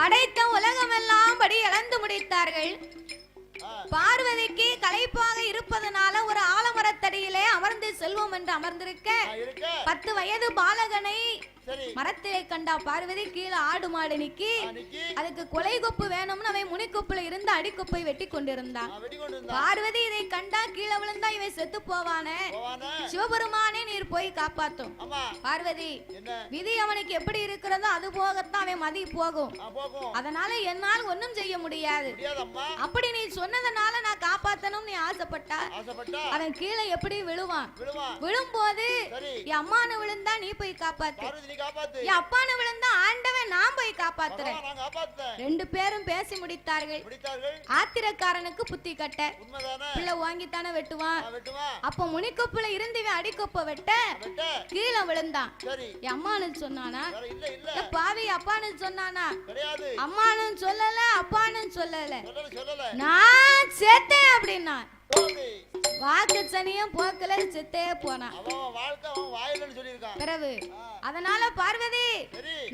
படைத்த உலகமெல்லாம் படி இழந்து முடித்தார்கள். பார்வதிக்கு களைப்பாக இருப்பதனால ஒரு ஆலமரத்தடியிலே அமர்ந்து செல்வோம் என்று அமர்ந்திருக்க 10 வயது பாலகனை மரத்திலே கண்டா பார்வதி. கீழே ஆடு மாடு நிக்கி அதுக்கு கொலை கொப்பு வேணும்னு அவன் முனிக்கொப்புல இருந்து அடிக்கொப்பை வெட்டி கொண்டிருந்தான். பார்வதி இதை கண்டா கீழே விழுந்தா இவன் செத்து போவானே, சிவபெருமானே நீர் போய் காப்பாத்தும். பார்வதி விதி அவனுக்கு எப்படி இருக்கிறதோ அது போகத்தான் அவன் மதி போகும், அதனால என்னால் ஒன்னும் செய்ய முடியாது. அப்படி நீ சொன்னதனால நான் காப்பாத்தணும் நீ ஆசைப்பட்டா அவன் கீழே எப்படி விழுவான். விழும்போது என் அம்மானு விழுந்தா நீ போய் காப்பாத்து, என் அப்பானு விழுந்தா ஆண்டவன் நான் போய் காப்பாத்துறேன். 2 பேரும் பேசி முடித்தார்கள். ஆத்திரக்காரனுக்கு புத்தி கட்ட பிள்ளை வாங்கித்தானே வெட்டுவான். அப்ப முனிக்கொப்புல இருந்து அடிக்கொப்ப வெட்ட கீழே விழுந்தான். என் அம்மானு சொன்னானா பாவி, அப்பானு சொன்னானா? அம்மானு சொல்லல அப்பானு சொல்லல, நான் செத்தேன் அப்படின்னா வாக்கு சனியும் போக்கல செத்தே போனா. பிறகு அதனால பார்வதி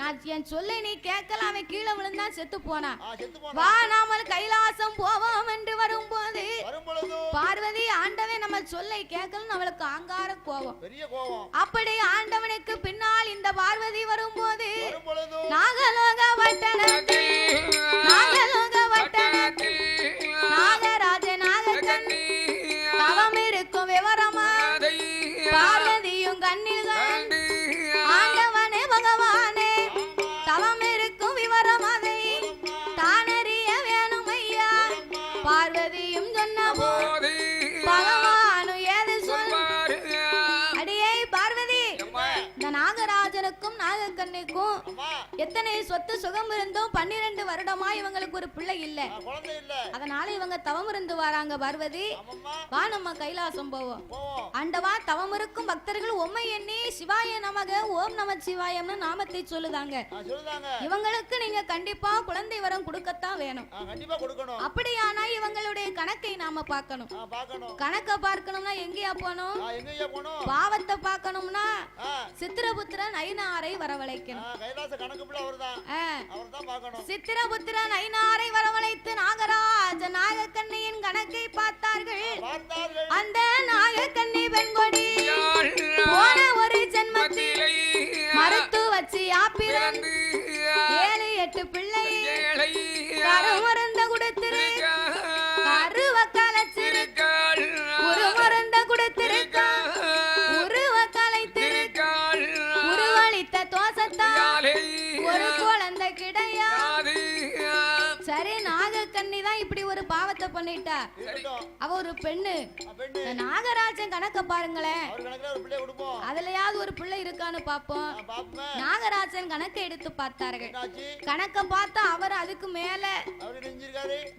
நான் என் சொல்லை நீ கேட்கல, அவன் கீழே விழுந்தா செத்து போனா. வா நாமல் கைலாசம் போவோம் என்று வரும்போது பார்வதி ஆண்டவன் நம்ம சொல்லை கேட்கலன்னு அவளுக்கு ஆங்கார கோபம். அப்படி ஆண்டவனுக்கு பின்னால் இந்த பார்வதி வரும்போது நாகலோக வட்டணத்தில் நாகலோக வட்டணத்தில் நாகராஜ நாகக்கண்ணி தவம் இருக்கும் விவரமா பார்வதியும் கண்ணில் கண்டு ஆண்டவனே பகவானே தவம் இருக்கும் விவரம் அதை தானறிய வேணும் ஐயா. பார்வதியும் சொன்ன போது பகவானும் ஏது சொல். அடியே பார்வதி, இந்த நாகராஜனுக்கும் நாகக்கண்ணிக்கும் எத்தனை சொத்து சுகம் இருந்தும் 12 வருடமா இவங்களுக்கு ஒரு பிள்ளை இல்ல. அதனால இவங்க தவம் இருந்து வராங்க. பார்வதி வா நம்ம கைலாசம் போவோம். ஆண்டவா தவம் இருக்கும் பக்தர்கள் உம்மை எண்ணி சிவாய நமக ஓம் நம சிவாயம்னு நாமத்தை சொல்லுதாங்க. இவங்களுக்கு நீங்க கண்டிப்பா குழந்தை வரம் கொடுக்கத்தான் வேணும். அப்படியானா இவங்களுடைய கணக்கை நாம பார்க்கணும். கணக்க பார்க்கணும்னா எங்கேயா போனோம்? பாவத்தை பார்க்கணும்னா சித்திரபுத்திரன் ஐநாரை வரவழைக்கணும். சித்திரபுத்திரன் ஐநாரை வரவழைத்து நாகராஜ நாகக்கண்ணியின் கணக்கை பார்த்தார்கள். அந்த நாகக்கண்ணி பெண்கொடி போன ஒரு ஜென்மத்தில் மறுத்து வச்சு ஆப்பிரந்து 7-8 பிள்ளை கருமருந்த கொடுத்திருக்க கருவ கலைச்சிருக்க உருமருந்த கொடுத்திருக்க உருவ கலைத்திருக்க உருவளித்த தோசத்தால் ஒரு குழந்தை கிடையாது. சரி நாகக்கண்ணி தான் இப்படி ஒரு பாவத்தை பண்ணிட்டா, அவ ஒரு பெண்ணு. நாகராஜன் கணக்க பாருங்களேன், அதுலயாவது ஒரு பிள்ளை இருக்கான்னு பாப்போம். நாகராஜன் கணக்கை எடுத்து பார்த்தார்கள். கணக்க பார்த்தா அவர் அதுக்கு மேல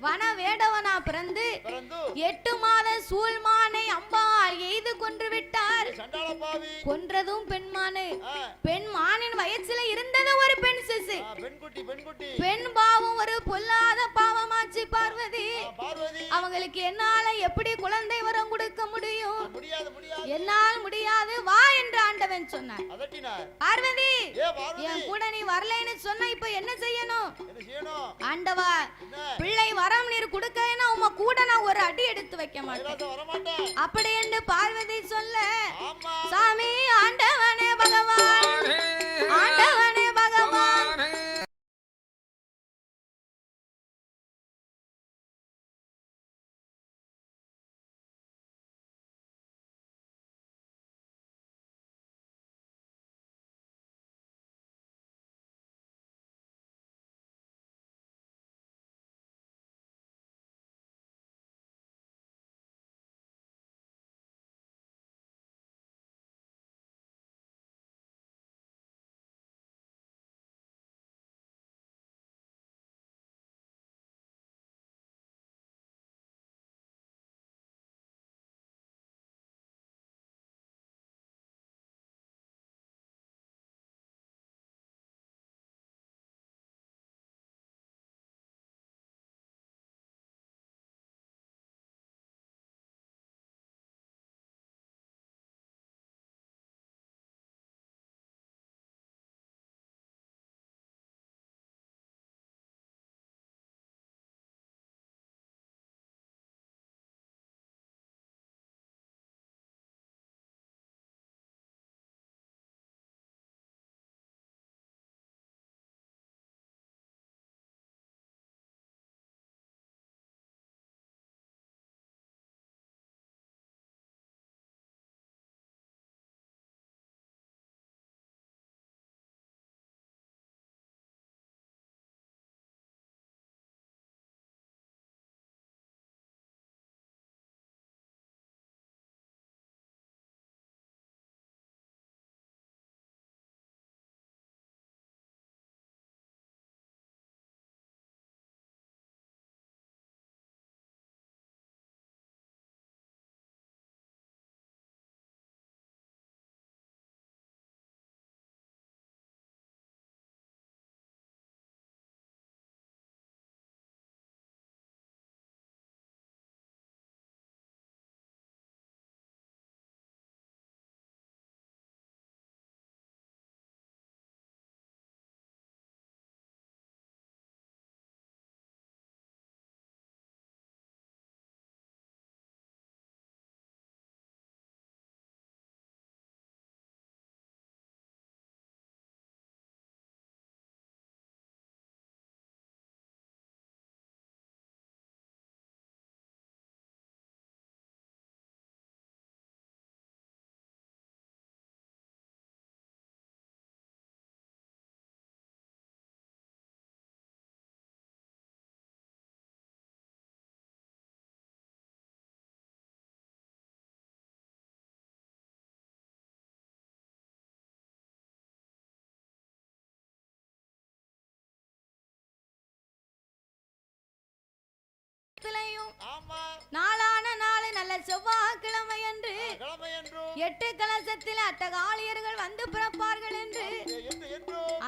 வன வேடவனா பிறந்து 8 மாத சூழ்மானை அம்பாள் எய்து கொன்று விட்டார். கொன்றதும் பெண்மானு. பெண் மானின் வயசுல இருந்தது ஒரு பெண் சிசு. பெண் பாவம் ஒரு பொல்லாத பாவமாச்சு பார்வதி. அவங்களுக்கு என்னால எப்படி குழந்தை வரம் கொடுக்க முடியும்? என்னால் முடியாது, வா என்று ஆண்டவன் சொன்னார். பார்வதி என் கூட நீ வரலைன்னு சொன்ன, இப்ப என்ன செய்யணும்? ஆண்டவா பிள்ளை வரம் நீர் கொடுக்கலைன்னா உங்க கூட நான் ஒரு அடி எடுத்து வைக்க மாட்டேன் அப்படி என்று பார்வதி சொல்ல, சாமி ஆண்டவனே பகவான் ஆண்டவனே நாளான நாள் நல்ல செவ்வாய்க்கிழமை என்று 8 கலசத்தில் அட்டகாளியர்கள் வந்து பிறப்பார்கள் என்று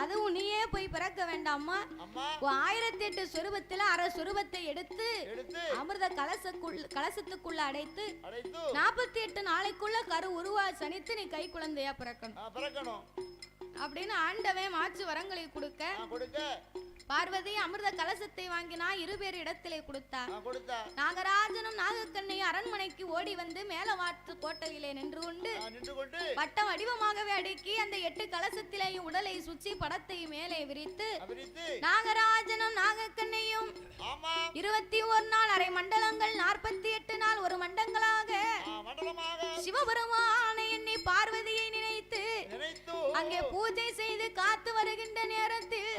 அதுவும் நீயே போய் பிறக்க வேண்டாமா 1008 சொரூபத்தில் அரை சொரூபத்தை எடுத்து அமிர்த கலசத்துக்குள்ள அடைத்து 48 நாளைக்குள்ள கரு உருவா சனித்து நீ கை குழந்தையா பிறக்கணும் அப்படின்னு ஆண்டவன் மாற்று வரங்களை கொடுக்க பார்வதி அமிர்த கலசத்தை வாங்கினா 2 பேர் இடத்திலே கொடுத்தா நாகராஜனும் நாகக்கண்ணையும் அரண்மனைக்கு ஓடி வந்து மேலவாட்டு கோட்டையிலே நின்று கொண்டு வட்ட வடிவமாகவே அடுக்கி அந்த 8 கலசத்திலேயும் உடலை சுற்றி படத்தை மேலே விரித்து நாகராஜனும் நாகக்கண்ணையும் 21 நாள் அரை மண்டலங்கள் 48 நாள் ஒரு மண்டங்களாக சிவபெருமானை எண்ணி பார்வதியை நினைத்து அங்கே பூஜை செய்து காத்து வருகின்ற நேரத்தில்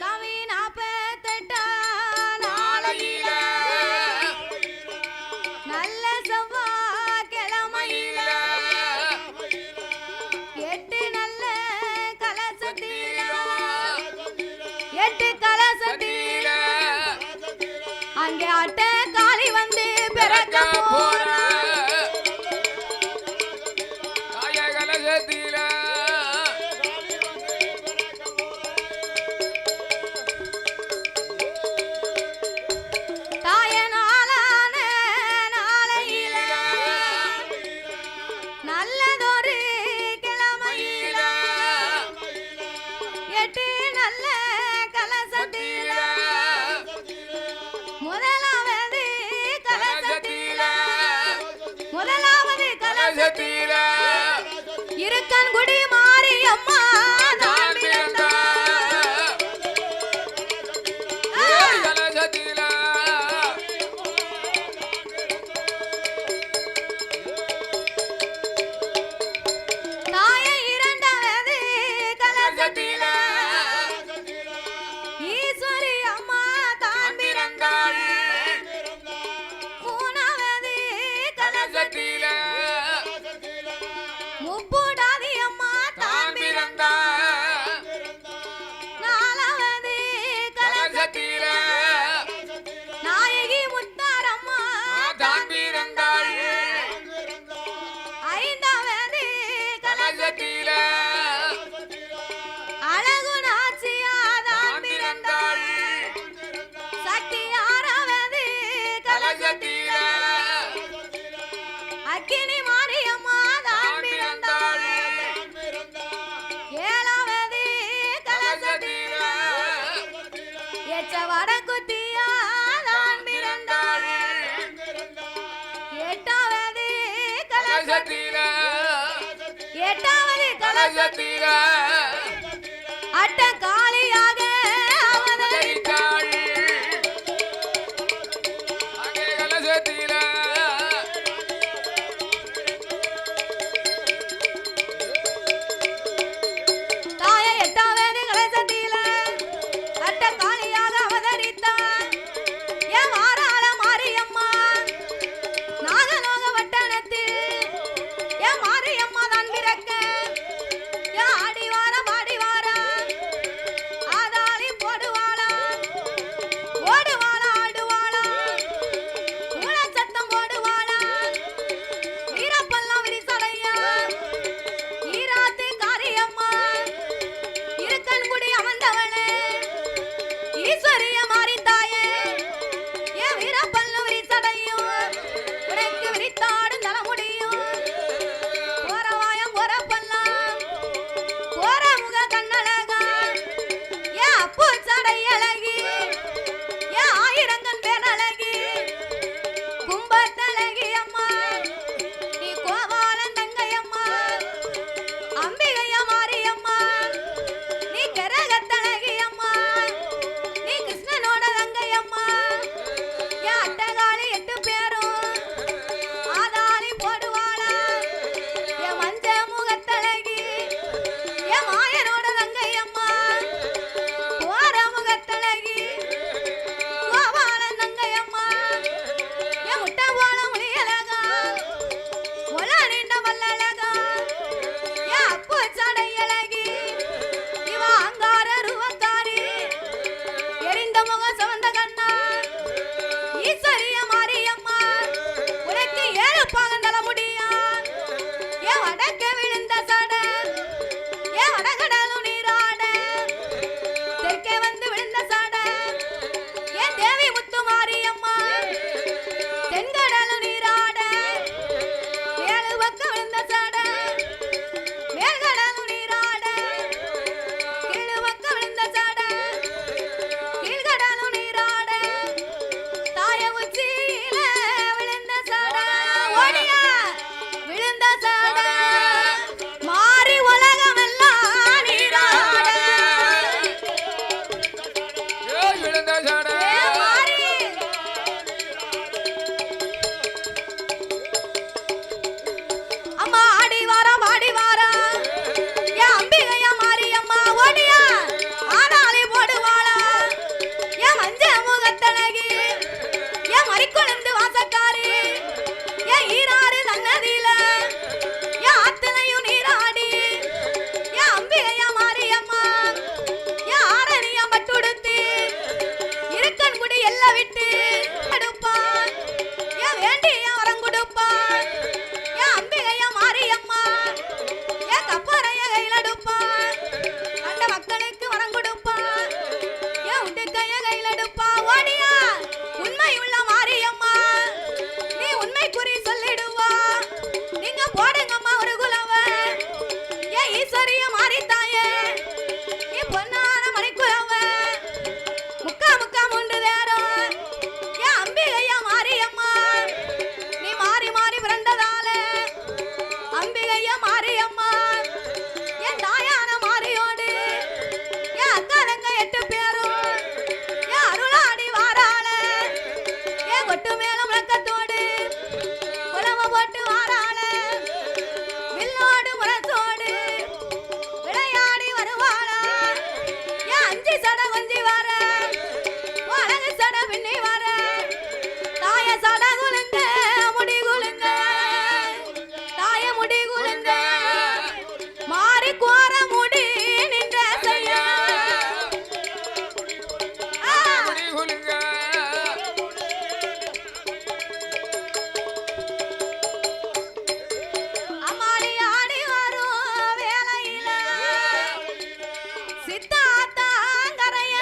சாமி 48 நாளையில நல்ல செவ்வாய்க்கிழமையில 8 நல்ல கலசத்தில 8 கலசத்தில அங்கே அட்ட காளி வந்து பிறக்க போறா இருக்கன்குடி மாரியம்மா நான் பிறந்தா தாயை 2வது கலசத்தில ஈஸ்வரி அம்மா தான் பிறந்தாள் 3வது கலசத்தில முப்புடாதி அம்மா தான் பிறந்தா 4வது கலசத்தில நாயகி முத்தாரம்மா தான் பிறந்தாள் 5வது கலசத்தில அழகு நாச்சியா தான் பிறந்தாள் சக்தி 6வது கலசத்தில அக்கினி மாரியம்மா 7வது கலசத்தில வடக்குத்தியா தான் பிறந்தாள் 8வது கலசத்தில 8வது கலசத்தில அட்ட காளியாக அவதரித்தாள் கலசத்தில மாரியம்மா தான் பிறக்க ஆடி வார பாடி சித்தாத்தாங்கரைய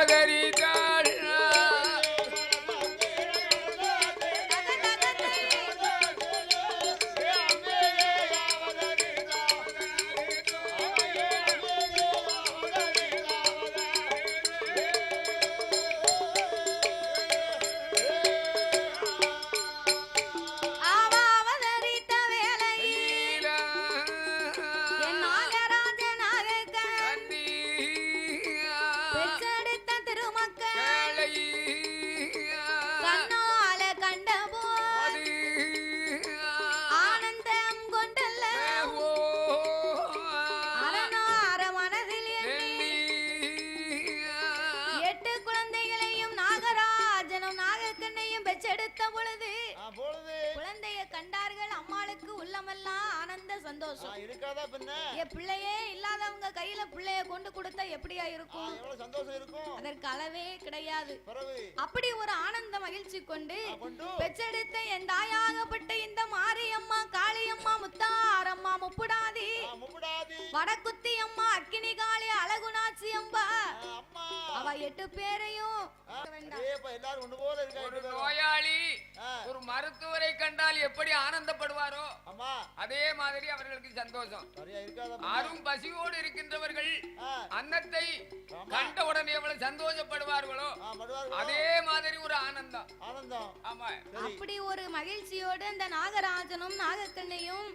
அவதரித்தாள் சந்தோஷம் இருக்காதா பின்ன என் பிள்ளையே இல்லாதவங்க கையில பிள்ளைய கொண்டு கொடுத்தா எப்படியா இருக்கும் எவ்வளவு சந்தோஷம் இருக்கும் அதற்கு அளவே கிடையாது அப்படி ஒரு ஆனந்த மகிழ்ச்சி கொண்டு பெற்றெடுத்த என் தாயாகப்பட்ட இந்த மாரியம்மா காளியம்மா முத்தாரம்மா முப்புடாதி வடக்குத்தி அம்மா அக்கினி காளி அழகுநாச்சி அம்பா அவ 8 பேரையும் ஒரு நோயாளி ஒரு மருத்துவரை கண்டால் எப்படி ஆனந்தப்படுவாரோ அதே மாதிரி அவர்களுக்கு சந்தோஷம். அரும் பசியோடு இருக்கின்றவர்கள் அன்னத்தை கண்டவுடன் எவ்வளவு சந்தோஷப்படுவார்களோ அதே மாதிரி ஒரு ஆனந்தம். ஆமா, அப்படி ஒரு மகிழ்ச்சியோடு இந்த நாகராஜனும் நாகக்கண்ணையும்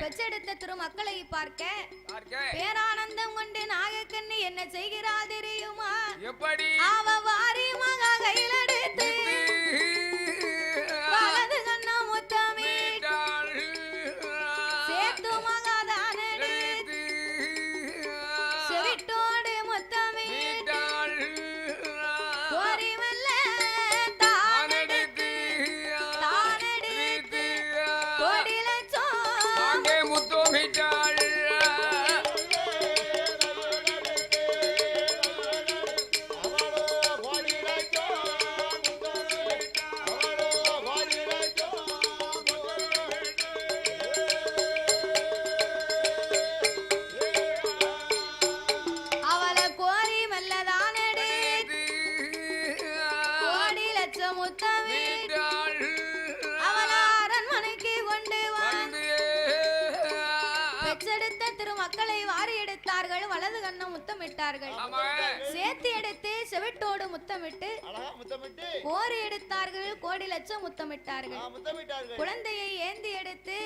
பெற்றெடுத்த திருமக்களை பார்க்க பேரானந்தம் கொண்டு நாகக்கண்ணி என்ன செய்கிறாள் தெரியுமா? எப்படி? அவ வாரி மகா கையில் எடுத்து வலது கண்ணா முத்தமே சேத்து மகாதான செவிட்டோடு முத்தமே கோரி மெல்ல தானெடுத்து கோடி லட்சம் முத்தமிட்டாள். சேர்த்து எடுத்து செவிட்டோடு முத்தமிட்டு கோரி எடுத்தார்கள், கோடி லட்சம் முத்தமிட்டார்கள். குழந்தையை ஏந்தி எடுத்து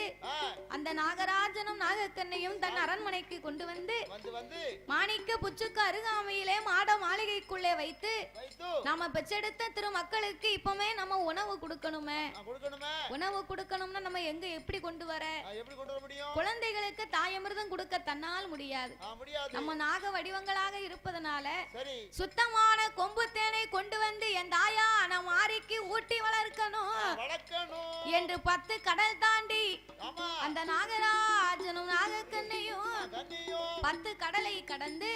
அந்த நாகராஜனும் நாகக்கண்ணையும் தன் அரண்மனைக்கு கொண்டு வந்து மாணிக்க புச்சுக்கு அருகாமையிலே மாட மாளிகைக்குள்ளே வைத்து நாம பெற்றெடுத்த திருமக்களுக்கு இப்பவே நம்ம உணவு கொடுக்கணுமே. உணவு கொடுக்கணும்னா நம்ம எங்க எப்படி கொண்டு வர? குழந்தைகளுக்கு தாயமிர்தம் கொடுக்க தன்னால் முடியாது. நம்ம நாக வடிவங்களாக இருப்பதனால சுத்தமான கொம்பு தேனை கொண்டு வந்து என் தாயா நம் மாறிக்கு ஊட்டி வளர்க்கணும் என்று 10 கடல் தாண்டி அந்த நாகராஜனும் நாகக்கண்ணையும் 10 கடலை கடந்து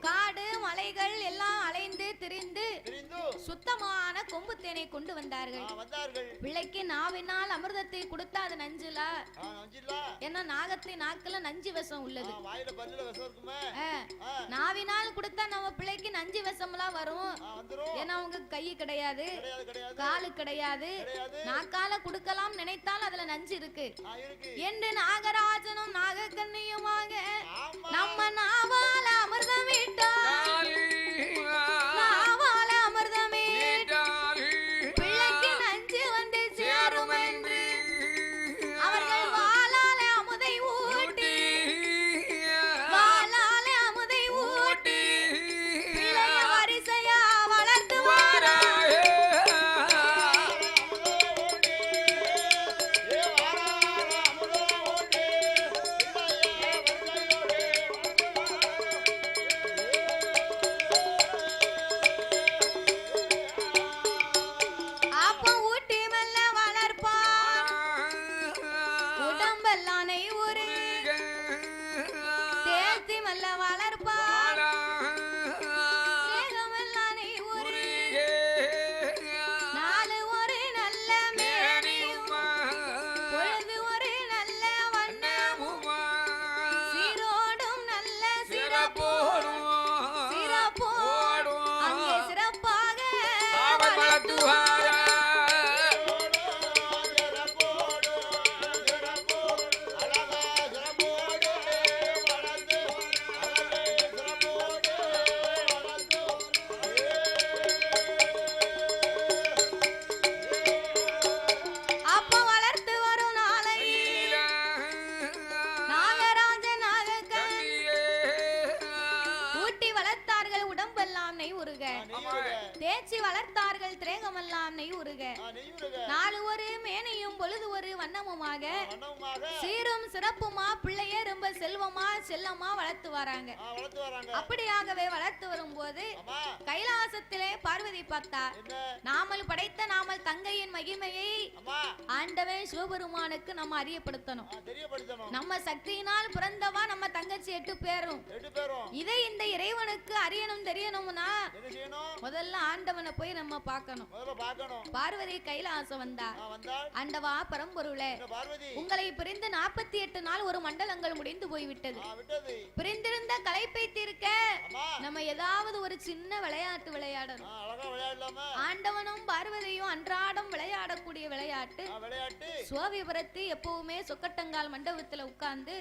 காடு மலைகள் எல்லாம் அலைந்து திரிந்து சுத்தமான கொம்பு தேனை கொண்டு வந்தார்கள். பிள்ளைக்கு நாவினால் அமிர்தத்தை கொடுத்தா அது நஞ்சுலா? ஏன்னா நாகத்தின் நாக்குல நஞ்சு விஷம் உள்ளது. நாவினால் கொடுத்தா நம்ம பிள்ளைக்கு நஞ்சு விஷம்லாம் வரும். ஏன்னா அவங்க கை கிடையாது, காலு கிடையாது, நாக்கால கொடுக்கலாம் நினைத்தால் அதுல நஞ்சு இருக்கு என்று நாகராஜனும் நாகக்கண்ணியுமாக நம்ம நாவால அமிர்தம் விட்டோம். நாவால அமிர்தமே பிள்ளைக்கு நஞ்சு வந்து சேரும் என்று அவர்கள் வாளால அமுதை ஊட்டி பிள்ளைய வரிசையா வளர்த்து வாரா. தேய்ச்சி வளர்த்தார்கள் திரேகமெல்லாம் நெய்யுருக நாலு ஒரு மேனையும் பொழுது ஒரு வண்ணமுமாக சீரும் சிறப்புமா பிள்ளையே ரொம்ப செல்வமா செல்லமா வளர்த்து வராங்க. அப்படியாகவே வளர்த்து வரும்போது கைலாசத்திலே பார்வதி பார்த்தா நாமல் படைத்த நாமல் தங்கையின் மகிமையை ஆண்டவன் சிவபெருமானுக்கு நம்ம அறியப்படுத்தணும். நம்ம சக்தியினால் பிறந்தவா நம்ம தங்கச்சி 8 பேரும். இதை இந்த இறைவனுக்கு அறியணும் தெரியணும்னா முதல்ல ஆண்டவனை போய் நம்ம பார்க்கணும். பார்வதி கைலாசம் வந்தா ஆண்டவா பரம்பொருளே உங்களை பிரிந்து 48 நாள் ஒரு மண்டலங்கள் முடிந்து போய்விட்டது. பிரிந்திருந்த களைப்பை தீர்க்க நம்ம ஏதாவது ஒரு சின்ன விளையாட்டு விளையாடணும். ஆண்டவனும் பார்வதியும் அன்றாடம் விளையாடக்கூடிய விளையாட்டு சுவாவிபுரத்தி எப்பவுமே சொக்கட்டங்கால் மண்டபத்துல உட்கார்ந்து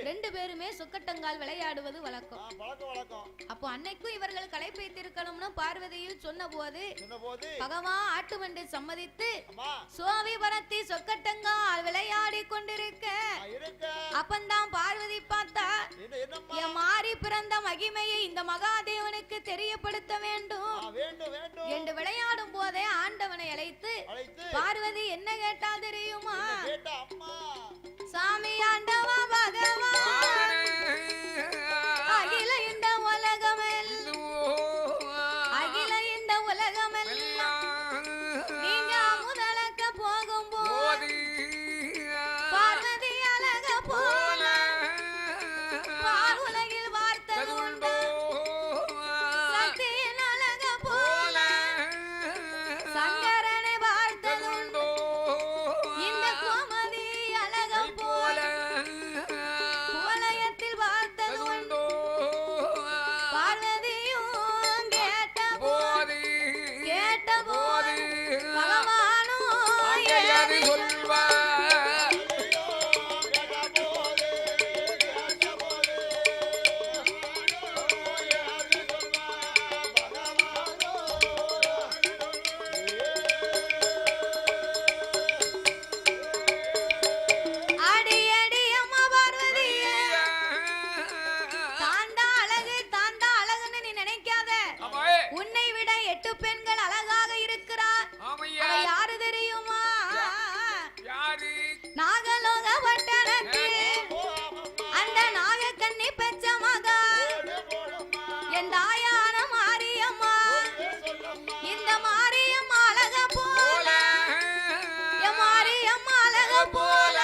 2 பேருமே சொக்கட்டங்கால் விளையாடுவது வழக்கம். அப்போ அன்னைக்கும் இவர்கள் களைப்பை தீர்க்கணும்னு பார்வதியில் சொன்ன போது பகவான் ஆட்டுமண்டை சம்மதித்து சுவாவிபுரத்தி சொக்கட்டங்கால் விளையாடி கொண்டிருக்க அப்பந்தான் பார்வதி பார்த்தா என் மாறி பிறந்த மகிமையை இந்த மகாதேவனுக்கு தெரியப்படுத்த வேண்டும் என்று விளையாடும் போதே ஆண்டவனை அழைத்து பார்வதி என்ன கேட்டா தெரியுமா? சாமி ஆண்டவா பகவான் அகில இந்த உலகமெல்லாம் நீங்க முதலக்க போகும்போது பார்வதி அழக போல உலகில் வார்த்ததுண்டோ சக்தியின் அழக போல சங்கரனை பார்த்ததுண்டோ இந்த கோமதி அழக போல கோலயத்தில் பார்த்ததுண்டோ பார்வதியும் கேட்ட போது பகவானும் உன்னை விட 8 பெண்கள் அழகாக இருக்கிறார். அவ யாரு தெரியுமா? நாகலோக பட்டணத்தில் அந்த நாகக்கண்ணி பெற்ற மகா என் தாயான மாரியம்மா. இந்த மாரியம்மா அழக போல என் மாரியம்மா அழக போல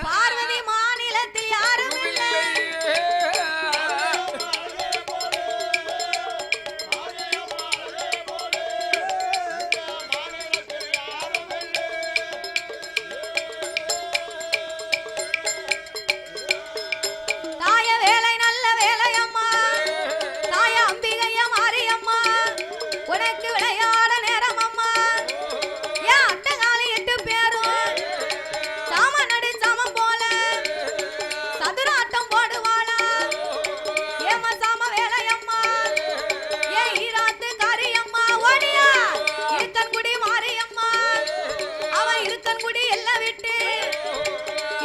பார்வதி மாநிலத்தில் யாரும் இல்லை. உனக்கு விளையாட நேரம் அம்மா ஏன் அட்டகாலி 8 பேரும் சாமனடி சாமம் போல சதுராட்டம் போடுவாளா ஏமா சாம வேலையம்மா ஏன் ஈராத்து காரியம்மா ஓடியா இருக்கன்குடி மாரியம்மா அவ இருக்கன்குடி எல்லாம் விட்டு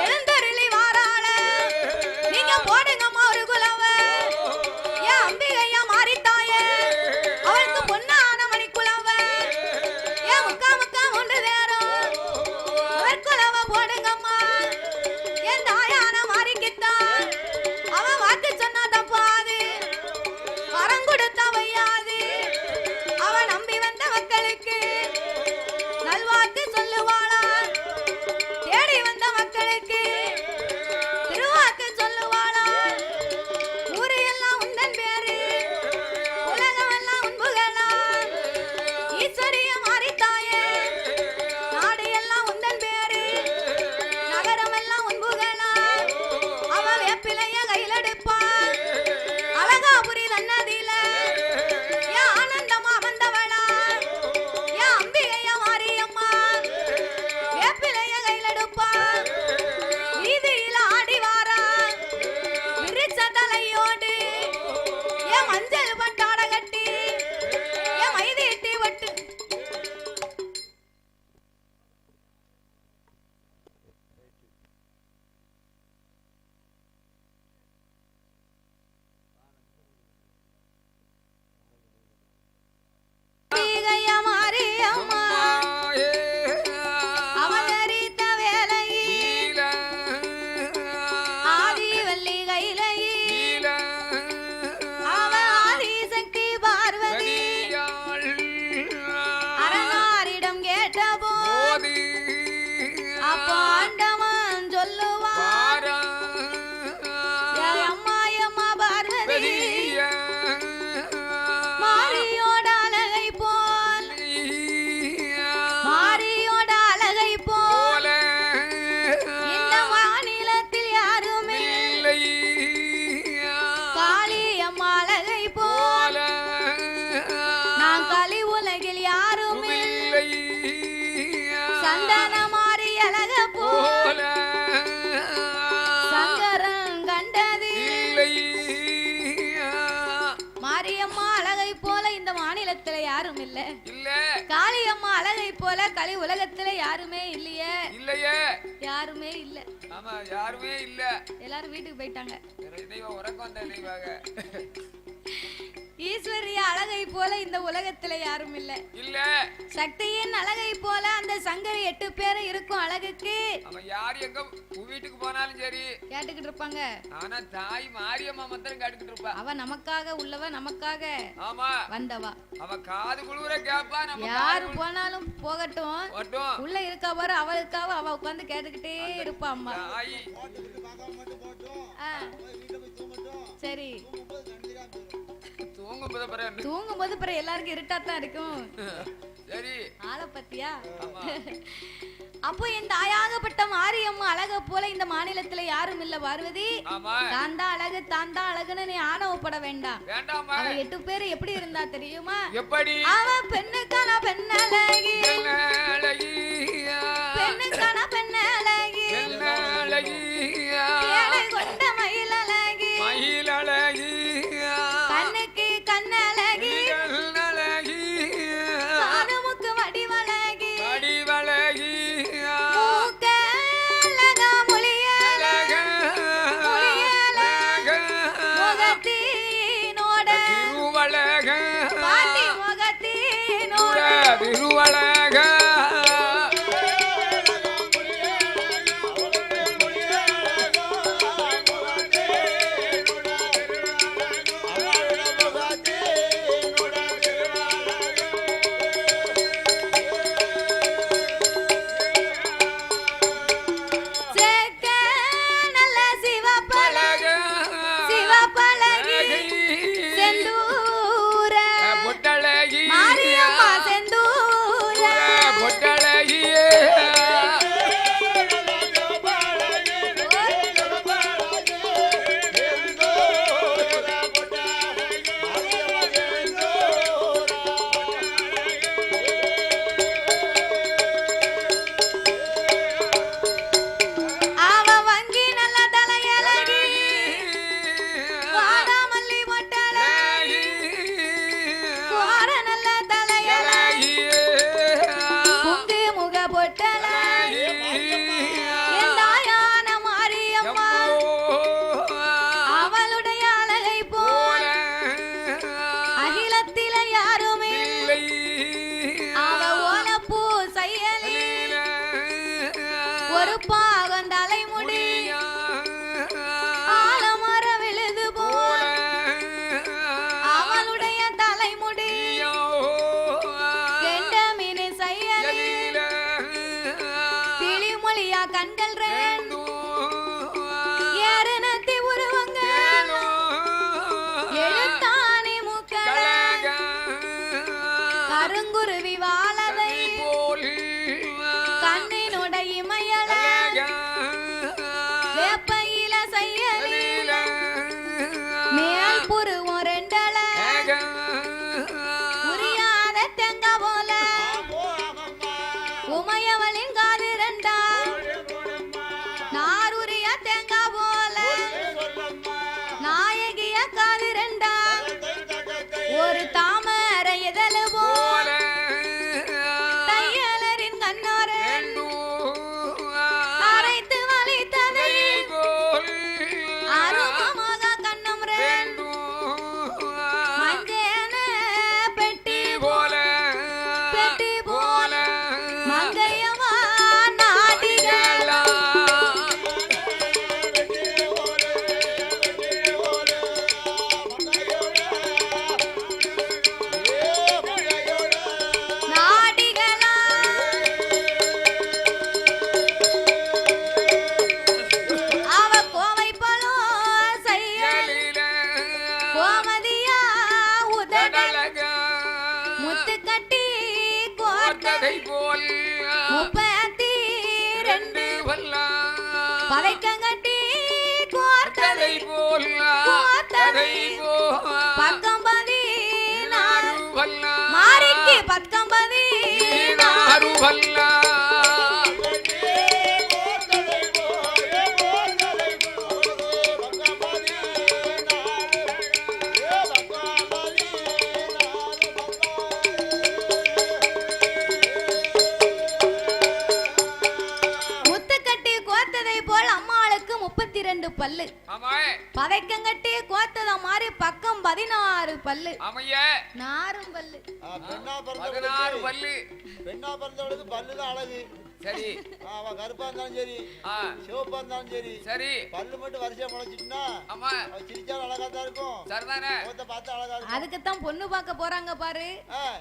எழுந்தருளி வாராள நீங்க போடுங்கம்மா ஒரு குலவ ஏன் அம்பிகையா மாறித்தாயே அவளுக்கு பொன்னான மணிக்குலவ ஏன் முக்கா ஒன்று தேரும் அவர்குலவ போடுங்கம்மா என் தாயான மாறிக்கித்தான் அவன் வாக்கு சொன்னா தப்பாது வரம் கொடுத்தா வையாது அவன் நம்பி வந்த மக்களுக்கு நல்வாக்கு சொல்லுவாளா தேடி வந்த மக்களுக்கு திருவாக்கு சொல்லுவாளா ஊரு எல்லாம் உந்தன் பேரு உலகமெல்லாம் உன்புகளா ஈஸ்வரிய மாறித்தாயே நாடு எல்லாம் உந்தன் பேரு நகரமெல்லாம் உன்புகளா அவ வேப்பிலைய கையிலெடுப்பான் அழகாபுரி நன்னதியில ஏன் ஆனந்தமா வந்தவளா ஏன் அம்பிகையா மாரியம்மா வேப்பிலைய கையிலெடுப்பான் வீதியில ஆடி வாரா விரிச்ச தலையோடு ஏன் மஞ்சள் பட்டாட கட்டி ஏன் மைதீட்டி வட்டு போல கலி உலகத்துல யாருமே இல்லையே. இல்லையே, யாருமே இல்ல. ஆமா, யாருமே இல்ல. எல்லாரும் வீட்டுக்கு போயிட்டாங்க. தெய்வம் உறக்கம் வந்த தெய்வாக. ஈஸ்வரிய அழகை போல இந்த உலகத்துல யாரும் இல்ல. இல்ல. சக்தியின் அழகை போல அந்த சங்கரி 8 பேரும் இருக்கும் அழகுக்கு. அவன் யார் எங்க வீட்டுக்கு போனாலும் சரி கேட்டுக்கிட்டு இருப்பாங்க. ஆனா தாய் மாரியம்மா மந்திரம் கேட்டுக்கிட்டு இருப்பா. அவ நமக்காக உள்ளவ, நமக்காக ஆமா வந்தவா. அவ காது குளுர கேப்பா. நம்ம யாரு போனாலும் போகட்டும், உள்ள இருக்கா பாரு அவளுக்காக அவ உட்கார்ந்து கேட்டுக்கிட்டே இருப்பா. அம்மா சரி, தூங்கும்போது பிறகு எல்லாருக்கும் இருட்டாத்தான் இருக்கும். சரி, ஆள பத்தியா? அப்போ என் தாயாகப்பட்ட மாரியம்மா அழக போல இந்த மாநிலத்துல யாரும் இல்ல பார்வதி. தான் தான் அழகு, தான் தான் அழகுன்னு நீ ஆணவப்பட வேண்டாம். அவ 8 பேரு எப்படி இருந்தா தெரியுமா? எப்படி? அவ பெண்ணுக்கான பெண்ணழகி, பெண்ணுக்கான பெண்ணழகி, ஏழை கொண்ட மயிலழகி, கண்ணுக்கு கண்ணழகி, காதுமுக்கு வடிவழகி, மூக்கழகா மொழியழக, முகத்தினோட பாட்டி முகத்தினோட திருவழக 32 பல்லு. ஆமா பதைக்கம் கட்டி கோத்தத மாதிரி பக்கம் 16 பல்லு. ஆமையா நாரும் பல்லு. பெண்ணா 16 பல்லு. பெண்ணா பிறந்தவளுக்கு பல்லுதான் அழகு. சரி அவ கருப்பா இருந்தாலும் சரி சிவப்பா இருந்தாலும் சரி சரி பல்லு மட்டும் வரிசையா முளைச்சிட்டுனா ஆமா அவ சிரிச்சாலும் அழகா தான் இருக்கும். சரிதானே முகத்தை பார்த்தா அழகா இருக்கும். அதுக்குத்தான் பொண்ணு பார்க்க போறாங்க பாரு.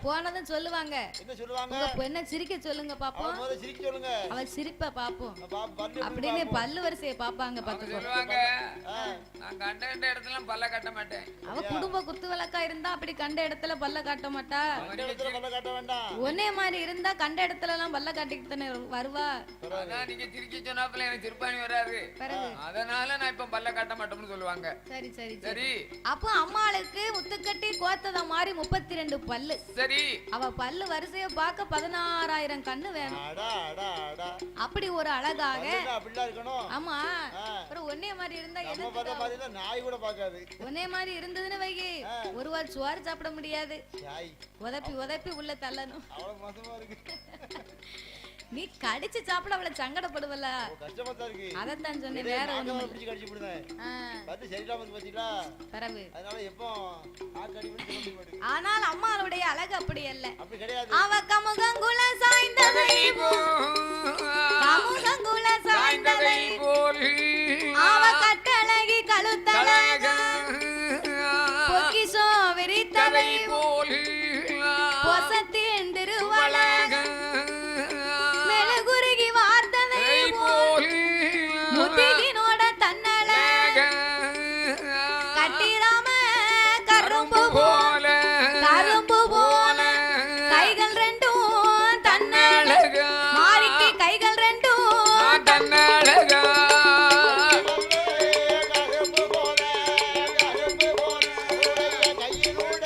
போனதும் சொல்லுவாங்க என்ன சொல்லுவாங்க? உங்க பொண்ணை சிரிக்க சொல்லுங்க பாப்போம். முதல்ல சிரிக்க சொல்லுங்க. அவ சிரிப்ப பாப்போம் பல்லு அப்படின்னு பல்லு வரிசையை பாப்பாங்க பாத்துக்கோ. சொல்லுவாங்க நான் கண்ட இடத்துல பல்ல கட்ட மாட்டேன். அவ குடும்ப குத்து விளக்கா இருந்தா அப்படி கண்ட இடத்துல பல்ல காட்ட மாட்டா. அந்த இடத்துல பல்ல காட்ட வேண்டாம். ஒன்னே மாதிரி இருந்தா கண்ட இடத்துல எல்லாம் பல்ல காட்டிட்டு தானே வருவா. அதான் நீங்க சிரிக்க சொன்னாப்புல எனக்கு சிரிப்பானி வராது. அதனால நான் இப்ப பல்ல காட்ட மாட்டோம்னு சொல்லுவாங்க. சரி சரி சரி அப்போ அம்மாளுக்கு முத்துக்கட்டி கோத்தத மாதிரி 32 பல்லு. சரி அவ பல்லு வரிசைய பார்க்க 16,000 கண்ணு வேணும். அடா அடா அடா அப்படி ஒரு அழகாக அப்படிலாம் இருக்கணும். ஆமா அப்புறம் ஒன்னே மாதிரி இருந்தா நம்ம பார்த்த மாதிரி தான் நாய் கூட பார்க்காது. ஒன்னே மாதிரி இருந்ததுன்னு வைகி ஒரு வாரம் சோறு சாப்பிட முடியாது. நாய் உதப்பி உதப்பி உள்ள தள்ளணும். அவ்வளவு மோசமா இருக்கு. நீ கடிச்சு சாப்பிட அவளை சங்கடப்படுவல. கஷ்டமா தான் இருக்கு. அதத்தான் சொன்னேன் வேற ஒண்ணும் பிடிச்சு கடிச்சு போடுவேன். பத்து சரியில்லாம இருக்கு பாத்தீங்களா? பரவு. அதனால எப்போ நாக்கு அடி பண்ணி சொல்ல மாட்டேங்குது. ஆனால் அம்மாளுடைய அழகு அப்படி அல்ல. அப்படி கிடையாது. அவ கமுகங்குல சாய்ந்ததை கமுகங்குல சாய்ந்ததை அவ கட்டழகி கழுத்தழக பொக்கிசோ விரித்ததை பொசத்தின் திருவழக மெழுகுருகி வார்த்ததை முத்திகினோட தன்னழக கட்டிராம கரும்பு போல கரும்பு போல கைகள் ரெண்டும் தன்னழக மாறிக்கு கைகள் ரெண்டும் தன்னழக கரும்பு போல கையிலூட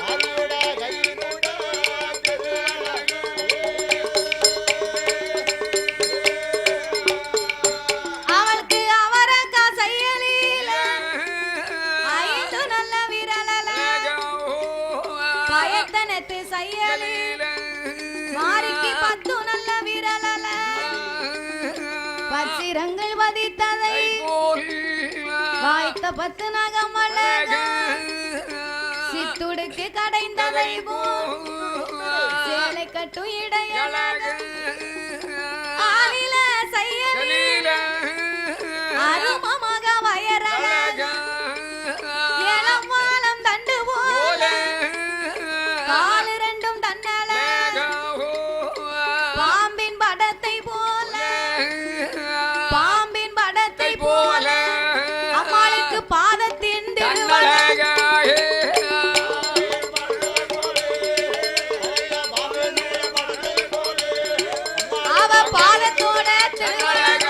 ஆதியோட கையிலூட அவளுக்கு அவரக்கா செய்யலில ஐந்து நல்ல விரலல பயத்தனத்து செய்யலில மாறிக்கு 10 நல்ல விரலல பச்சிரங்கள் பதித்ததை வாய்த்த 10 நகமழக சித்துடுக்கு கடைந்ததை சேலை கட்டும் இடையழக ஆலில செய்யலில அருமமாக வயரழக இளமாலம் தண்டு போல காலு ரெண்டும் தன்னழக பாம்பின் படத்தை போல பாம்பின் படத்தை போல அம்மாளுக்கு பாதத்தின் திருவழக அவ பாதத்தோட திருவழக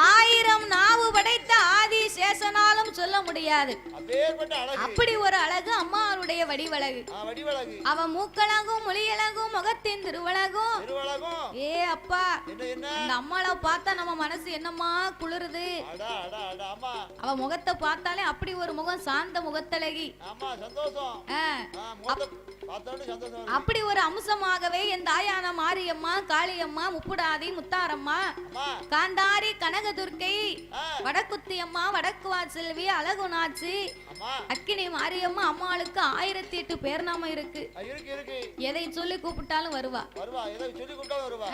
ஆயிரம் நாவு படைத்த ஆதி சேஷனாலும் சொல்ல முடியாது. அப்பேற்பட்ட அழகு. அப்படி ஒரு அழகு அம்மாளுடைய வடிவழகு. வடிவழகு. அவ மூக்கழகும் மொழியழகும் முகத்தின் திருவழகும் திருவழகும். ஏ அப்பா என்ன என்ன இந்த அம்மாளை பார்த்தா நம்ம மனசு என்னமா குளிருது. அடா அடா அடா அம்மா அவ முகத்தை பார்த்தாலே அப்படி ஒரு முகம் சாந்த முகத்தழகி. ஆமா சந்தோஷம். முகத்தை பார்த்தோனே சந்தோஷம் வருது. அப்படி ஒரு அம்சமாகவே என் தாயான மாரியம்மா காளியம்மா முப்புடாதி முத்தாரம்மா அம்மா காந்தாரி கனகதுர்க்கை வடக்குத்தி அம்மா வடக்குவா செல்வி அழகுநாச்சி அம்மா அக்கினி மாரியம்மா அம்மாளுக்கு 1008 பேர் நாம இருக்கு. இருக்கு இருக்கு. எதை சொல்லி கூப்பிட்டாலும் வருவா. வருவா ஏதோ சொல்லி கூப்பிட்டாலும் வருவா.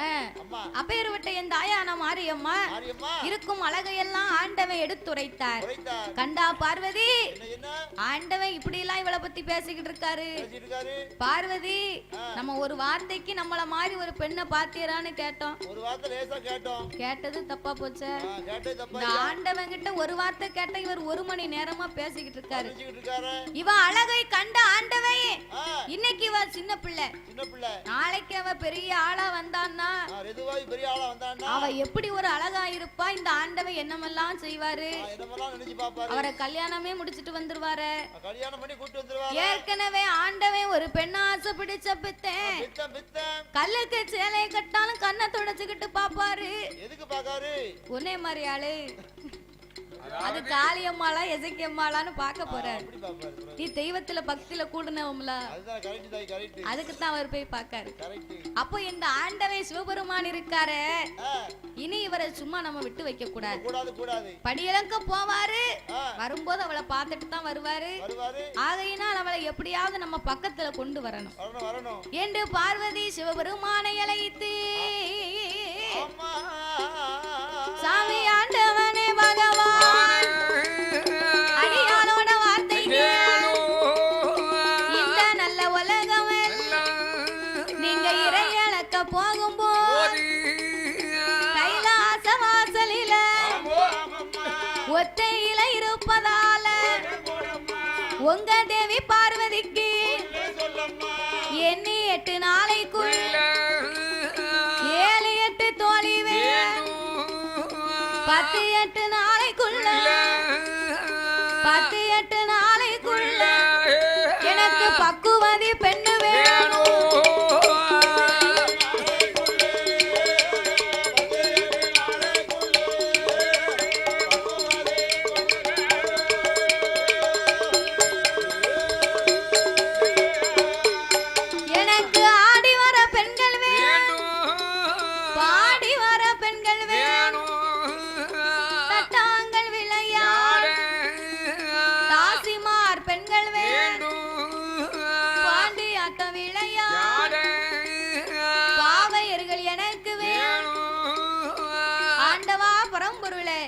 அம்மா அப்பேர்விட்ட என் தாயான மாரியம்மா மாரியம்மா இருக்கும் அழகையெல்லாம் ஆண்டவன் எடுத்துரைத்தார். உரைத்தார். கண்டா பார்வதி என்ன என்ன ஆண்டவன் இப்படி எல்லாம் இவளை பத்தி பேசிக்கிட்டு இருக்காரு. பேசிட்டு இருக்காரு. பார்வதி நம்ம ஒரு வார்த்தைக்கு நம்மள மாதிரி ஒரு பெண்ணை பாத்தீரான்னு கேட்டோம். ஒரு வார்த்தை லேசா கேட்டோம். கேட்டது தப்பா போச்சே. கேட்டது தப்பா. இந்த ஆண்டவன் கிட்ட ஒரு வார்த்தை கேட்ட இவர் 1 மணி நேரமா பேசிக்கிட்டு இருக்காரு. பேசிக்கிட்டு இருக்காரு. இவ அழகை கண்ட ஆண்டவன் இன்னைக்கு இவ சின்ன பிள்ளை, சின்ன பிள்ளை, நாளைக்கு அவ பெரிய ஆளா வந்தான்னா ரெதுவாய் பெரிய ஆளா வந்தான்னா அவ எப்படி ஒரு அழகா இருப்பா. இந்த ஆண்டவன் என்னமெல்லாம் செய்வாரு. என்னமெல்லாம் நினைச்சு பாப்பாரு. அவரை கல்யாணமே முடிச்சிட்டு வந்துருவாரு. கல்யாணம் பண்ணி கூட்டி வந்துருவாரு. ஏற்கனவே ஆண்டவன் ஒரு பெண்ண ஆசை பிடிச்ச பித்தேன் பித்தம் பித்தம் கல்லுக்கு சேலையை கட்டாலும் கண்ணை தொடச்சுக்கிட்டு பாப்பாரு. எதுக்கு பாக்காரு. ஒன்னே மாதிரி ஆளு அது காளியம்மாளா எசக்கியம்மாளான்னு பார்க்க போறாரு. அப்படி பாப்பாரு. நீ தெய்வத்துல பக்தியில கூடுனவம்ல, அதுதான் கரெக்ட் தாய், கரெக்ட். அதுக்கு தான் அவர் போய் பார்க்காரு. கரெக்ட். அப்போ இந்த ஆண்டவன் சிவபெருமான் இருக்காரு, இனி இவரை சும்மா நம்ம விட்டு வைக்க கூடாது. கூடாது, கூடாது. படியலங்க போவாரு, வரும்போது அவளை பார்த்துட்டு தான் வருவாரு. வருவாரு. ஆகையினால் அவளை எப்படியாவது நம்ம பக்கத்துல கொண்டு வரணும். வரணும், வரணும். என்று பார்வதி சிவபெருமானை அழைத்து, அம்மா சாமி ஆண்டவனே பகவான், அடியானோட வார்த்தை கேளு. இந்த நல்ல உலகமே நீங்க இறையளக்க போகும்போது கைலாச வாசலில ஒத்தையில இருப்பதால உங்க தேவி பார்வதிக்கு எண்ணி 8 நாளைக்குள்ள 7 8 தோழி வேணும். 10 8 நாளைக்குள்ள 10 8 நாளைக்குள்ள எனக்கு பக்குவதி பெண்ணு வேணும். எனக்கு ஆடி வர பெண்கள் வேணும், பாடி வர பெண்கள் வேணும், தட்டாங்கள் விளையாட தாசிமார் பெண்கள் வேணும், பாண்டியாட்டம் விளையாட பாவையர்கள் எனக்கு வேணும். ஆண்டவா பரம்பொருளே,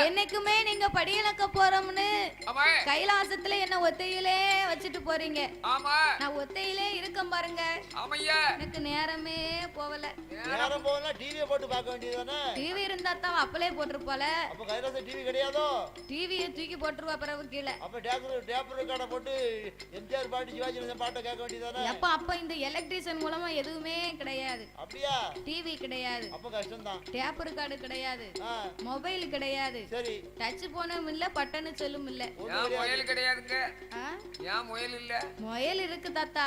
என்னைக்குமே நீங்க படியலக்க போறோம்னு கைலாசத்துல என்ன ஒத்தையிலே வச்சுட்டு போறீங்க. நான் ஒத்தையிலே இருக்கேன் பாருங்க. எனக்கு நேரமே போகல. நேரம் போகல, டிவியை போட்டு பார்க்க வேண்டியதுதானே. டிவி இருந்தா தான் அப்பளே போட்டிருப்பால. அப்ப கைலாச டிவி கிடையாதோ? டிவியை தூக்கி போட்டுருவா பிறகு கீழே. அப்ப டேப் ரெக்கார்ட போட்டு எம்ஜிஆர் பாட்டு சிவாஜி கணேசன் பாட்டை கேட்க வேண்டியதுதானே. அப்ப இந்த எலக்ட்ரிஷியன் மூலமா எதுவுமே கிடையாது. அப்படியா? டிவி கிடையாது, அப்ப கஷ்டம் தான். டேப் ரெக்கார்டு கிடையாது, மொபைல் கிடையாது, சரி. டச் போனும் இல்ல, பட்டன்னு செல்லும் இல்ல. முயல் கிடையாதுங்க. ஆ? ஏன் முயல் இல்ல? முயல் இருக்கு தாத்தா,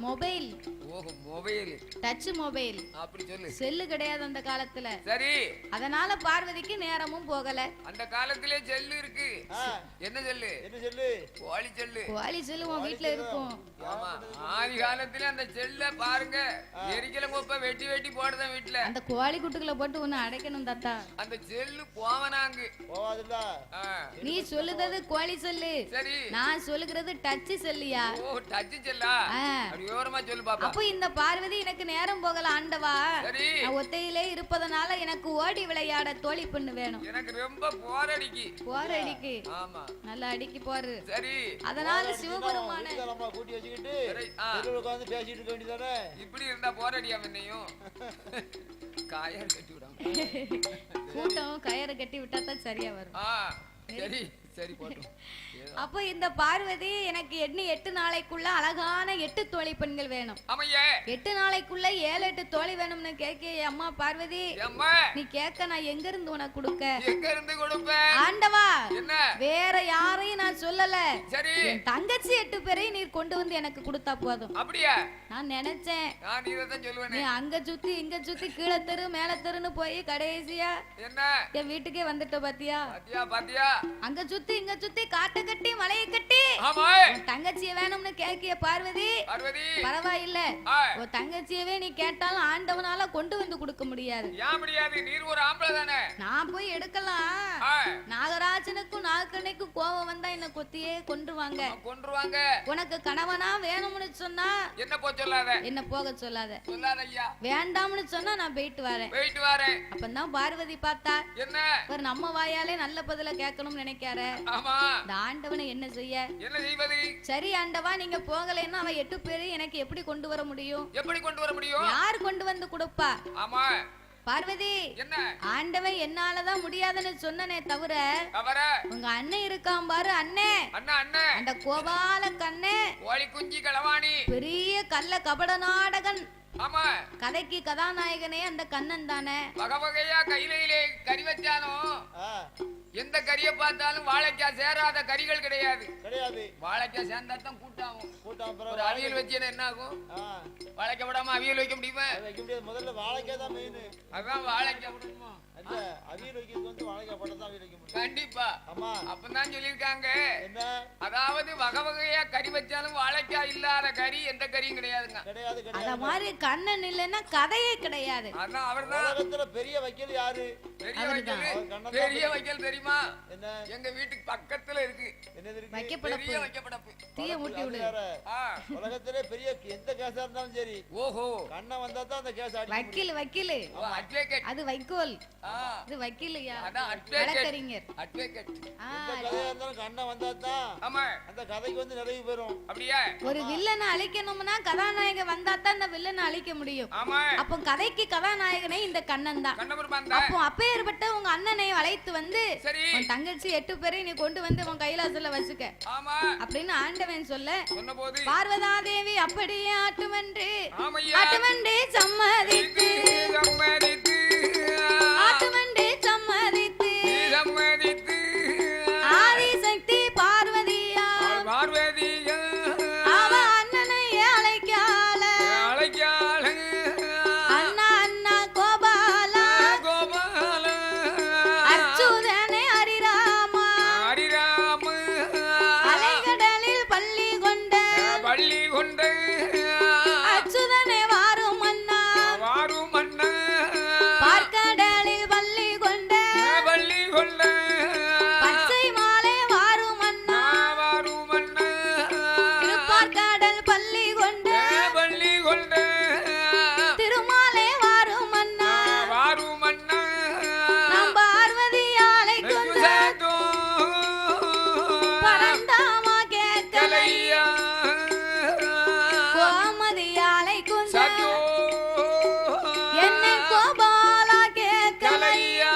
மொபைல். ஓஹோ, மொபைல். Touch mobile. அப்படி சொல்லு. செல்லு கிடையாது அந்த காலத்துல. சரி. அதனால பார்வதிக்கு நேரமும் போகல. அந்த காலத்திலே செல்லு இருக்கு. என்ன செல்லு? என்ன செல்லு? கோழி செல்லு. கோழி செல்லு உன் வீட்டுல இருக்கும். ஆமா, ஆதி காலத்துல அந்த செல்ல பாருங்க, எரிக்கல மொப்ப வெட்டி வெட்டி போடுறேன் வீட்டுல. அந்த கோழி குட்டுக்குள்ள போட்டு ஒண்ணு அடைக்கணும் தாத்தா. அந்த செல்லு போவனாங்க. போவாதுல்ல. நீ சொல்லுறது கோழி செல்லு, சரி. நான் சொல்லுகிறது டச் செல்லியா. ஓ, டச் செல்லா. அப்படி விவரமா சொல்லு பாப்பா. அப்போ இந்த பார்வதி எனக்கு நேரம் போகல ஆண்டவா, சரி. நான் ஒத்தையிலே இருப்பதனால எனக்கு ஓடி விளையாட தோழி பெண்ணு வேணும். எனக்கு ரொம்ப போர் அடிக்கு. போர் அடிக்கு. ஆமா, நல்லா அடிக்கி போரு. சரி. அதனால சிவபெருமான கூட்டி வச்சுக்கிட்டு தெருவுல உட்கார்ந்து பேசிட்டு இருக்க வேண்டியதானே. இப்படி இருந்தா போர் அடியா என்னையும் காயர் கட்டி விடாம. கூட்டம் கயிறு கட்டி விட்டா தான் சரியா வரும். சரி சரி போட்டோம். அப்போ இந்த பார்வதி எனக்கு 8 நாளைக்குள்ள அழகான 8 தோழி பெண்கள் வேணும். ஆமையே. 8 நாளைக்குள்ள 7 8 தோழி வேணும்னு கேட்க, அம்மா பார்வதி அம்மா நீ கேட்க நான் எங்க இருந்து உனக்கு கொடுக்க? எங்க இருந்து கொடுப்பேன் ஆண்டவா? என்ன? வேற யாரையும் நான் சொல்லல. சரி. என் தங்கச்சி 8 பேரையும் நீ கொண்டு வந்து எனக்கு கொடுத்தா போதும். அப்படியா? நான் நினைச்சேன் நான் இதான் சொல்லுவேன். நீ அங்க சுத்தி இங்க சுத்தி கீழே தெரு மேல தெருன்னு போய் கடைசியா என்ன என் வீட்டுக்கே வந்துட்ட பாத்தியா? பாத்தியா பாத்தியா? அங்க சுத்தி இங்க சுத்தி காட்ட கட்டி மலையை கட்டி ஆமா தங்கச்சிய வேணும்னு கேக்கிய பார்வதி. பார்வதி பரவாயில்ல, உன் தங்கச்சியவே நீ கேட்டாலும் ஆண்டவனால கொண்டு வந்து கொடுக்க முடியாது. ஏன் முடியாது? நீர் ஒரு ஆம்பளை தானே. நான் போய் எடுக்கலாம். நாகராஜனுக்கும் நாகக்கண்ணைக்கும் கோபம் வந்தா என்ன கொத்தியே கொன்றுவாங்க. கொன்றுவாங்க. உனக்கு கணவனா வேணும்னு சொன்னா என்ன போ சொல்லாத. என்ன போக சொல்லாத. சொல்லாத ஐயா. வேண்டாம்னு சொன்னா நான் போயிட்டு வரேன். போயிட்டு வரேன். அப்பதான் பார்வதி பார்த்தா என்ன ஒரு நம்ம வாயாலே நல்ல பதில கேட்கணும்னு நினைக்காரு. ஆமா. இந்த ஆண்டவனை என்ன செய்ய? என்ன செய்வது? சரி ஆண்டவா, நீங்க போகலைன்னா அவ 8 பேரையும் எனக்கு எப்படி கொண்டு வர முடியும்? எப்படி கொண்டு வர முடியும்? யார் கொண்டு வந்து கொடுப்பா? ஆமா பார்வதி, என்ன ஆண்டவன் என்னாலதான் முடியாதுன்னு சொன்னனே தவிர அவர உங்க அண்ணன் இருக்கான் பாரு, அண்ணே அண்ணா அண்ணே அந்த கோபால கண்ணே கோழி குஞ்சு களவாணி பெரிய கள்ள கபட நாடகன். ஆமா, கதைக்கு கதாநாயகனே அந்த கண்ணன் தானே. வகை வகையா கையிலே கறி வச்சாலும் எந்த கறியை பார்த்தாலும் வாழைக்காய் சேராத கறிகள் கிடையாது. கிடையாது. வாழைக்காய் சேர்ந்தா தான் கூட்டாகும். ஒரு அவியல் வச்சேன்னா என்ன ஆகும்? வாழைக்காய் விடாம அவியல் வைக்க முடியுமா? அது வைக்க முடியாது. முதல்ல வாழைக்காய் தான் மெயின். அதான் வாழைக்காய் விடணுமா? இல்ல, அவியல் வைக்கிறது வந்து வாழைக்காய் போட்டு தான் அவியல் வைக்க முடியும். கண்டிப்பா. ஆமா. அப்பதான் சொல்லியிருக்காங்க. என்ன? அதாவது வகை வகையா கறி வச்சாலும் வாழைக்காய் இல்லாத கறி எந்த கறியும் கிடையாதுங்க. கிடையாது, அத கிடையாது. மாதிரி கண்ணன் இல்லைன்னா கதையே கிடையாது. அதான் அவர்தான் உலகத்துல பெரிய வைக்கல் யாரு? பெரிய அவர்தான். வைக்கல். பெரிய வைக்கல் தெரியுமா? என்ன? எங்க வீட்டுக்கு பக்கத்துல இருக்கு. என்னது இருக்கு? வைக்கப்படப்பு பெரிய வைக்கப்படப்பு. தீய மூட்டி விடு. ஆ. உலகத்திலே பெரிய எந்த கேஸா இருந்தாலும் சரி, ஓஹோ. கண்ணை வந்தா தான் அந்த கேஸ் அடிக்க முடியும். வக்கீல் வக்கீல் ஓ, advocate. அது வைக்கோல், ஆ. இது வக்கீலையா, அதான் advocate. வழக்கறிஞர். advocate. ஆ, எந்த கதையா இருந்தாலும் கண்ணை வந்தா தான் ஆமா. அந்த கதைக்கு வந்து நிறைவு பெறும். அப்படியே. ஒரு வில்லனை அழிக்கணும்னா கதாநாயகன் வந்தா தான் அந்த வில்லனை அழிக்க முடியும். ஆமா. அப்போ கதைக்கு கதாநாயகனே இந்த கண்ணன் தான். கண்ணபுரம் அப்போ அப்பேற்பட்ட உங்க அண்ணனை அழைத்து வந்து சரி. உன் தங்கச்சி 8 பேரை நீ கொண்டு வந்து உன் கைலாசத்துல வச்சுக்க ஆமா. அப்படின்னு ஆண்டவன் சொல்ல சொன்னபோது பார்வதா தேவி அப்படியே ஆட்டுமென்று ஆமையா. ஆட்டுமென்று சம்மதித்து சம்மதித்து ஆட்டுமென்று சம்மதித்து சம்மதித்து ஆதிசக்தி பார்வதியா பார்வதியா அவ அண்ணனை அழைக்கால அழைக்கால அண்ணா அண்ணா கோபாலா கோபால அச்சுதனே ஹரிராமா ஹரிராம அலைகடலில் பள்ளி கொண்ட பள்ளி கொண்ட அச்சுதனே வாரும் அண்ணா வாரும் அண்ணா பார்க்கடலில் பள்ளி கொண்ட பள்ளி கொண்ட பச்சை மாலை வாரும் அண்ணா வாரும் அண்ணா திருப்பார்கடல் பள்ளி கொண்ட பள்ளி கொண்ட திருமாலே வாரும் அண்ணா வாரும் அண்ணா நம் பார்வதி அழைக்கும் பரந்தாமா கேட்கலையா கோமதி அழைக்கும் என்னை கோபாலா கேட்கலையா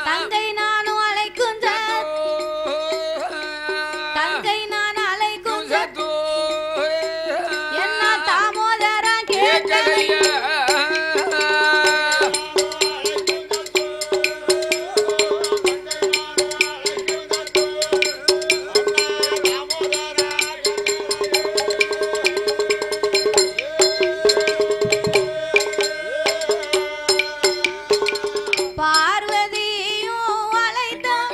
தங்கை நானும் அழைக்கும் தங்கை நான் அழைக்கும் என்ன தாமோதரா கேட்கலையா பார்வதியும் அழைத்தோம்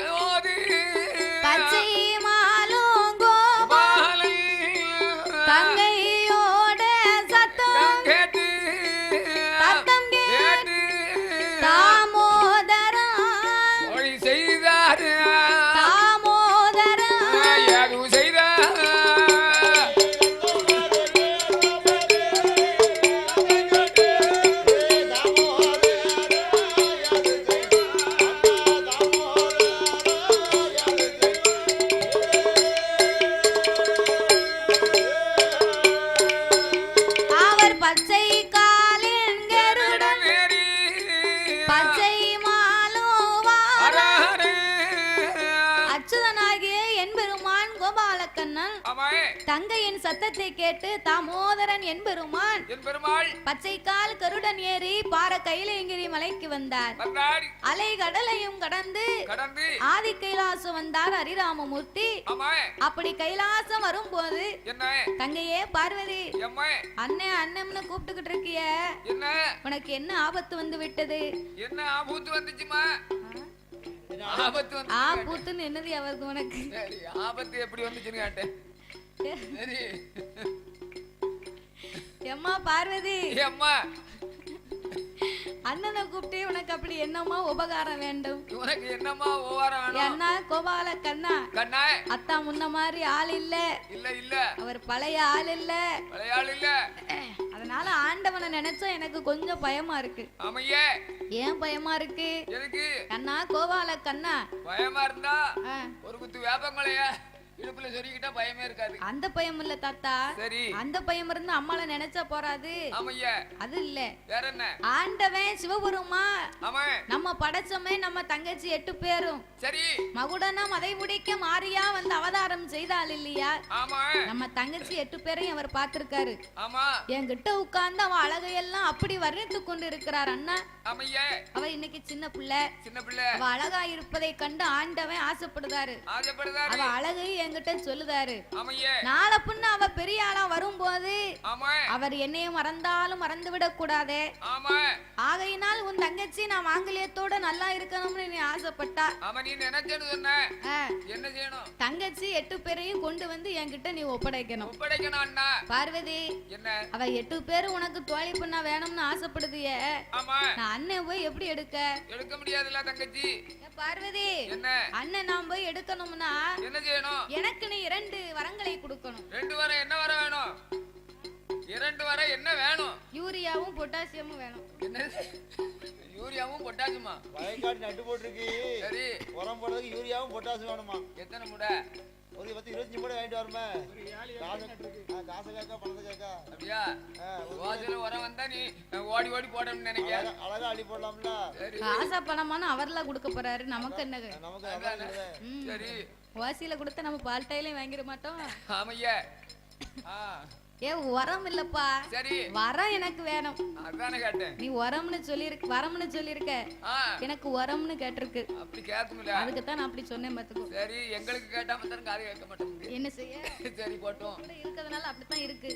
பச்சை மாலும் கோபால தங்கையோட சத்தம் சத்தம் கேட்டு தாமோதரா தாமோதரா அவர் பச்சை காலின் கருடன் பச்சை மாலுவா அச்சுதனாகிய என்பெருமான் கோபாலக்கண்ணன் தங்கையின் சத்தத்தை கேட்டு தாமோதரன் என்பெருமான் பச்சை கால் கருடன் ஏறி பார கைலேங்கிரி மலைக்கு வந்தார். அலை கடலையும் கடந்து ஆதி கைலாசம் வந்தார் ஹரிராமமூர்த்தி. அப்படி கைலாசம் வரும்போது தங்கையே பார்வதி அண்ணன் அண்ணன்னு கூப்பிட்டுக்கிட்டு இருக்கிய, உனக்கு என்ன ஆபத்து வந்து விட்டது? என்ன ஆபத்து வந்துச்சுமா? ஆபத்து வந்து ஆபத்துன்னு என்னது அவருக்கு உனக்கு? சரி, ஆபத்து எப்படி வந்துச்சுன்னு கேட்டேன். சரி எம்மா பார்வதி, அம்மா அண்ணனை கூப்பிட்டு உனக்கு அப்படி என்னம்மா உபகாரம் வேண்டும்? உனக்கு என்னம்மா ஓவரம் அண்ணா கோபால கண்ணா, கண்ணா அத்தா முன்ன மாதிரி ஆள் இல்ல, இல்ல இல்ல அவர் பழைய ஆள் இல்ல, பழைய ஆள் இல்ல. அதனால ஆண்டவனை நினைச்சா எனக்கு கொஞ்சம் பயமா இருக்கு. ஆமையே. ஏன் பயமா இருக்கு? எதுக்கு? கண்ணா கோபால கண்ணா, பயமா இருந்தா ஆ, ஒரு குத்து வேப்பங்களைய இடுப்புல சொருகிட்டா பயமே இருக்காது. அந்த பயம் இல்ல தாத்தா. சரி, அந்த பயம் இருந்து அம்மால நினைச்சா போறாது. ஆமையா. அது இல்ல, வேற என்ன? ஆண்டவன் சிவபெருமா ஆமா, நம்ம படைச்சோமே நம்ம தங்கச்சி 8 பேரும் சரி மகுடனா மதை முடிக்க மாறியா வந்து அவதாரம் செய்தாள் இல்லையா? ஆமா, நம்ம தங்கச்சி 8 பேரையும் அவர் பார்த்திருக்காரு. ஆமா, என்கிட்ட உட்கார்ந்து அவ அழகையெல்லாம் அப்படி வர்ணித்து கொண்டு இருக்கிறார் அண்ணா. ஆமையா. அவ இன்னைக்கு சின்ன பிள்ளை, சின்ன பிள்ளை அவ அழகா இருப்பதை கண்டு ஆண்டவன் ஆசைப்படுதாரு. அவ ஆசைப்படுதாரு. அழகு என்கிட்ட சொல்லுதாரு. ஆமையே. நாளை பின்ன அவ பெரிய ஆளா வரும்போது ஆமா. அவர் என்னைய மறந்தாலும் மறந்து விடக் கூடாதே. ஆமா. ஆகையினால் உன் தங்கச்சி நான் மாங்கல்யத்தோட நல்லா இருக்கணும்னு நீ ஆசைப்பட்டா. ஆமா, நீ நினைச்சேன்னு சொன்ன. என்ன செய்யணும்? தங்கச்சி 8 பேரையும் கொண்டு வந்து என்கிட்ட நீ ஒப்படைக்கணும். ஒப்படைக்கணும் அண்ணா. பார்வதி, என்ன? அவ 8 பேர் உனக்கு தோழி பண்ண வேணும்னு ஆசைப்படுதியே. ஆமா. நான் அண்ணன் போய் எப்படி எடுக்க முடியாதுல்ல தங்கச்சி. பார்வதி, என்ன? அண்ணன் நான் போய் எடுக்கணும்னா என்ன செய்யணும்? எனக்கு நீ 2 வரங்களை கொடுக்கணும். 2 வர என்ன வர வேணும்? 2 வர என்ன வேணும்? யூரியாவும் பொட்டாசியமும் வேணும். என்ன? யூரியாவும் பொட்டாசியமா? வயக்காடு நட்டு போட்டுருக்கு. சரி. உரம் போடுறதுக்கு யூரியாவும் பொட்டாசியம் வேணுமா? எத்தனை மூடை? ஒரு 25 மூடை வாங்கிட்டு வரமே. காசு கேட்கா பணத்தை கேட்கா. அப்படியா? வாசல உரம் வந்தா நீ ஓடி ஓடி போடணும்னு நினைக்க. அழகா அள்ளி போடலாம்ல. காசா பணமான அவர்லாம் கொடுக்க போறாரு. நமக்கு என்ன? நமக்கு சரி. வாசியில கொடுத்தா நம்ம பால்டையிலையும் வாங்கிட மாட்டோம். ஆமையா. ஏ உரம் இல்லப்பா. சரி. வரம் எனக்கு வேணும். அதானே கேட்டேன். நீ வரம்னு சொல்லிருக்க. எனக்கு வரம்னு கேட்டிருக்கு. அப்படி கேட்கும்ல. அதுக்கு தான் நான் அப்படி சொன்னேன் பாத்துக்கோ. சரி, எங்களுக்கு கேட்டா மட்டும் காது கேட்க மாட்டேங்குது. என்ன செய்ய? சரி போட்டோம். இருக்கிறதுனால அப்படித்தான் இருக்கு.